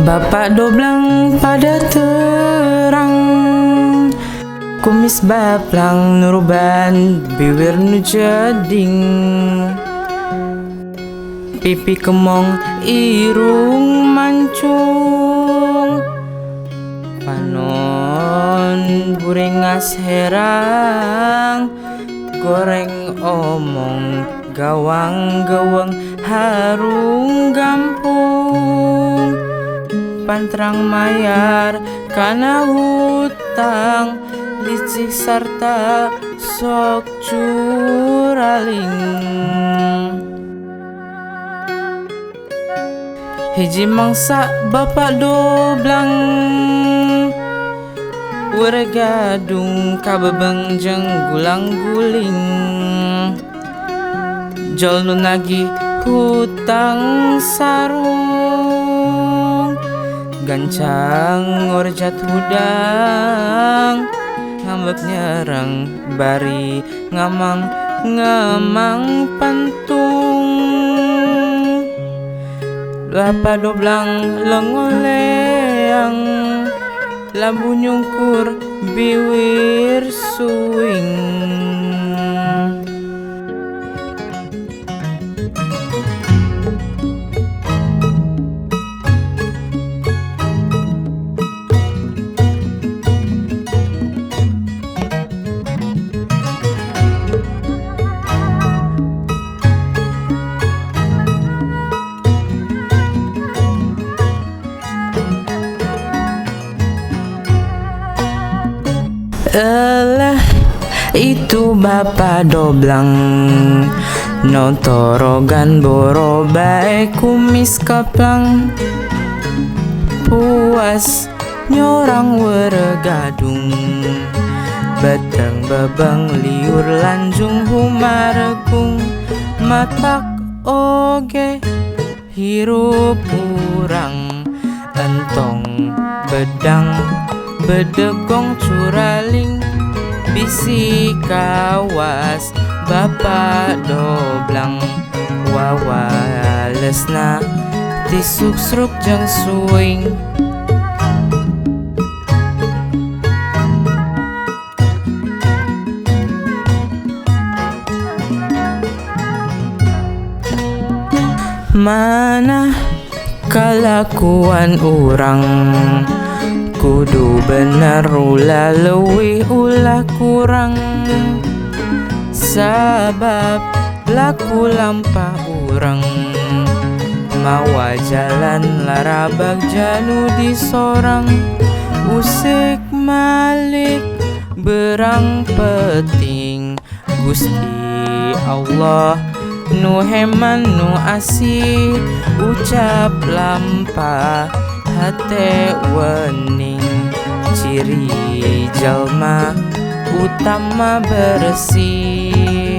Bapak doblang pada terang, kumis baplang nuruban bibir nu jeding, pipi kemong irung mancung, panon burengas herang, goreng omong gawang gawang harung gampung, pantrang mayar kana hutang, licik sarta sok curaling. Hiji mangsa bapak doblang, weregadung kabebengjeng gulang-guling, jol nu nagih hutang sarung, gancang ngorjat hudang, ngambek nyerang bari ngamang pantung. Lapa doblang lengoleang, lambu nyungkur biwir suing. Elah itu bapak doblang, notorogan boro bae kumis kaplang, puas nyorang weregadung, beteng bebeng liur lanjung humaregung, matak oge hirup urang, entong bedang bedegong curaling, bisi kawas bapak doblang, wawalesna tisuk-sruk jeung suing. Mana kalakuan urang, kudu bener ulah leuwih ulah kurang, sabab laku lampah urang, mawa jalan larabag janu disorang, usik malik berang peting, Gusti Allah nu heman nu asih, ucap lampah hate wening, ciri jalma utama bersih.